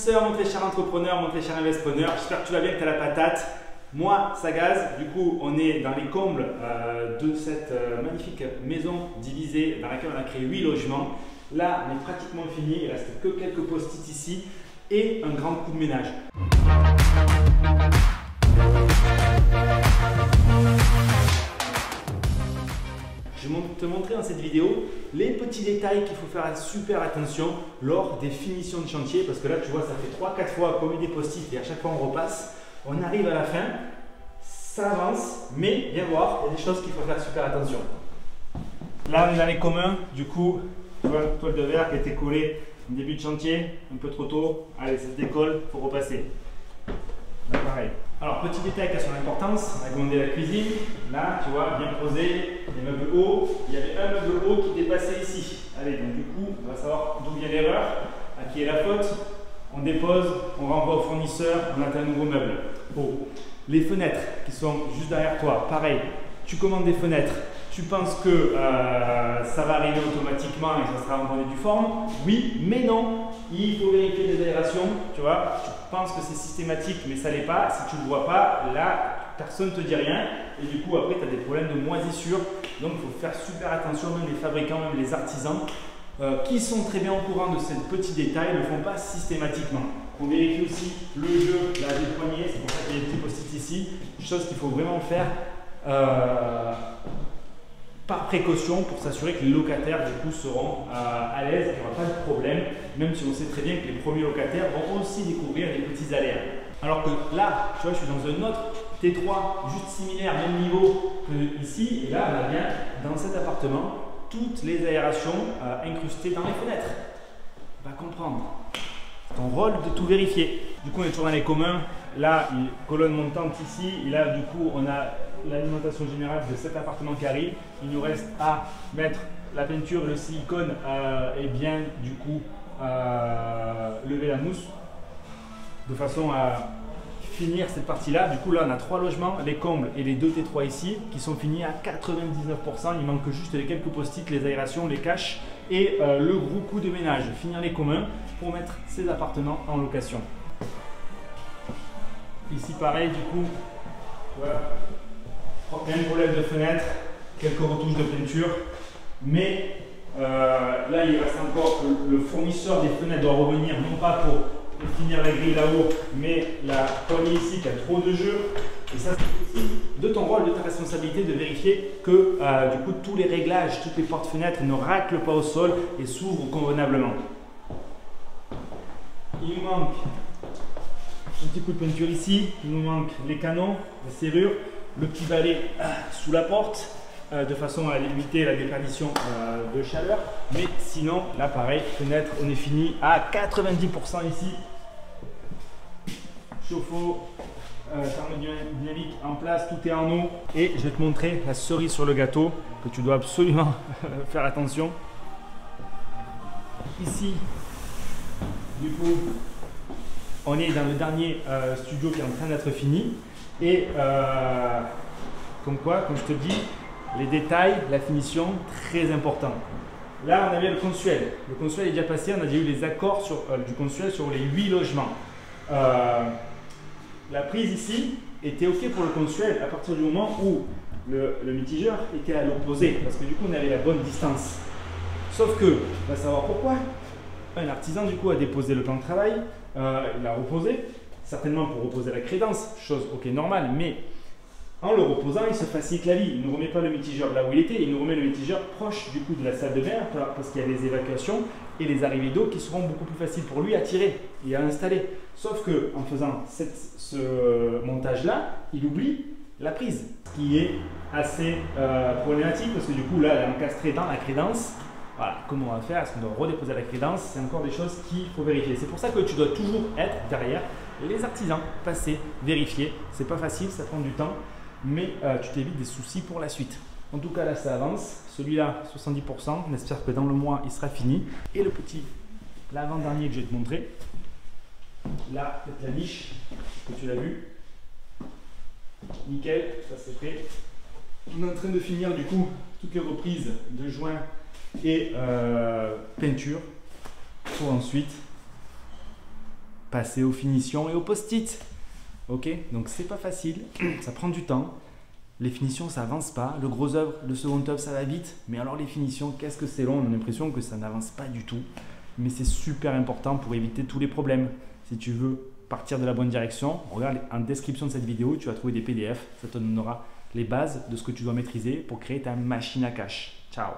investisseur, mon très cher entrepreneur, mon très cher investisseur, j'espère que tu vas bien, que tu as la patate. Moi, ça gaze. Du coup, on est dans les combles de cette magnifique maison divisée dans laquelle on a créé 8 logements. Là, on est pratiquement fini, il ne reste que quelques post-it ici et un grand coup de ménage. Je vais te montrer dans cette vidéo les petits détails qu'il faut faire super attention lors des finitions de chantier, parce que là tu vois, ça fait 3-4 fois qu'on met des post-it et à chaque fois on repasse. On arrive à la fin, ça avance, mais viens voir, il y a des choses qu'il faut faire super attention. Là on est dans les communs, du coup tu vois, toile de verre qui a été collée au début de chantier, un peu trop tôt, allez ça se décolle, il faut repasser. Là pareil. Alors, petit détail qui a son importance, on a gondé la cuisine, là, tu vois, bien posé, les meubles hauts, il y avait un meuble haut qui dépassait ici. Allez, donc du coup, on va savoir d'où vient l'erreur, à qui est la faute, on dépose, on renvoie au fournisseur, on atteint un nouveau meuble. Oh. Les fenêtres qui sont juste derrière toi, pareil, tu commandes des fenêtres, tu penses que ça va arriver automatiquement et ça sera en bonne et due forme. Oui, mais non, il faut vérifier les aérations, tu vois. Tu penses que c'est systématique, mais ça ne l'est pas. Si tu ne le vois pas, là, personne ne te dit rien. Et du coup, après, tu as des problèmes de moisissure. Donc, il faut faire super attention, même les fabricants, même les artisans, qui sont très bien au courant de ces petits détails, ne le font pas systématiquement. On vérifie aussi le jeu là, des poignées, c'est pour ça qu'il y a des petits post-it ici. Chose qu'il faut vraiment faire par précaution pour s'assurer que les locataires du coup seront à l'aise, qu'il n'y aura pas de problème, même si on sait très bien que les premiers locataires vont aussi découvrir les petits aléas. Alors que là, tu vois, je suis dans un autre T3 juste similaire, même niveau que ici, et là on a bien dans cet appartement toutes les aérations incrustées dans les fenêtres. On va comprendre. C'est ton rôle de tout vérifier. Du coup, on est toujours dans les communs. Là, une colonne montante ici, et là, du coup, on a l'alimentation générale de cet appartement qui arrive. Il nous reste à mettre la peinture, le silicone et bien, du coup, lever la mousse de façon à finir cette partie-là. Du coup, là, on a 3 logements, les combles et les 2 T3 ici, qui sont finis à 99%. Il manque juste les quelques post-it, les aérations, les caches et le gros coup de ménage. Finir les communs pour mettre ces appartements en location. Ici, pareil, du coup, voilà. Même problème de fenêtre, quelques retouches de peinture, mais là, il reste encore que le fournisseur des fenêtres doit revenir, non pas pour finir la grille là-haut, mais la poignée ici qui a trop de jeu. Et ça, c'est aussi de ton rôle, de ta responsabilité de vérifier que du coup, tous les réglages, toutes les portes-fenêtres ne raclent pas au sol et s'ouvrent convenablement. Il nous manque un petit coup de peinture ici, il nous manque les canons, les serrures, le petit balai sous la porte de façon à limiter la déperdition de chaleur. Mais sinon, là pareil, fenêtre, on est fini à 90% ici. Chauffe-eau, thermodynamique en place, tout est en eau. Et je vais te montrer la cerise sur le gâteau que tu dois absolument faire attention. Ici, du coup, on est dans le dernier studio qui est en train d'être fini. Et comme quoi, comme je te dis, les détails, la finition, très important. Là, on avait le consuel. Le consuel est déjà passé, on a déjà eu les accords du consuel sur les 8 logements. La prise ici était OK pour le consuel à partir du moment où le mitigeur était à l'opposé, parce que du coup, on avait la bonne distance. Sauf que, on va savoir pourquoi. Un artisan, du coup, a déposé le plan de travail, il l'a reposé, certainement pour reposer la crédence, chose OK normale, mais en le reposant, il se facilite la vie. Il ne remet pas le mitigeur là où il était, il nous remet le mitigeur proche du coup de la salle de bain parce qu'il y a les évacuations et les arrivées d'eau qui seront beaucoup plus faciles pour lui à tirer et à installer. Sauf que en faisant ce montage-là, il oublie la prise, ce qui est assez problématique parce que du coup là, elle est encastrée dans la crédence. Voilà, comment on va faire? Est-ce qu'on doit redéposer la crédence? C'est encore des choses qu'il faut vérifier. C'est pour ça que tu dois toujours être derrière les artisans, passer, vérifier. C'est pas facile, ça prend du temps, mais tu t'évites des soucis pour la suite. En tout cas, là, ça avance. Celui-là, 70%. On espère que dans le mois, il sera fini. Et le petit, l'avant-dernier que je vais te montrer. Là, peut-être la niche, que tu l'as vu. Nickel, ça c'est fait. On est en train de finir du coup toutes les reprises de joints et peinture pour ensuite passer aux finitions et aux post-it. Ok, donc c'est pas facile, ça prend du temps. Les finitions, ça avance pas. Le gros œuvre, le second œuvre, ça va vite. Mais alors les finitions, qu'est-ce que c'est long? On a l'impression que ça n'avance pas du tout. Mais c'est super important pour éviter tous les problèmes. Si tu veux partir de la bonne direction, regarde en description de cette vidéo, tu vas trouver des PDF. Ça te donnera les bases de ce que tu dois maîtriser pour créer ta machine à cash. Ciao!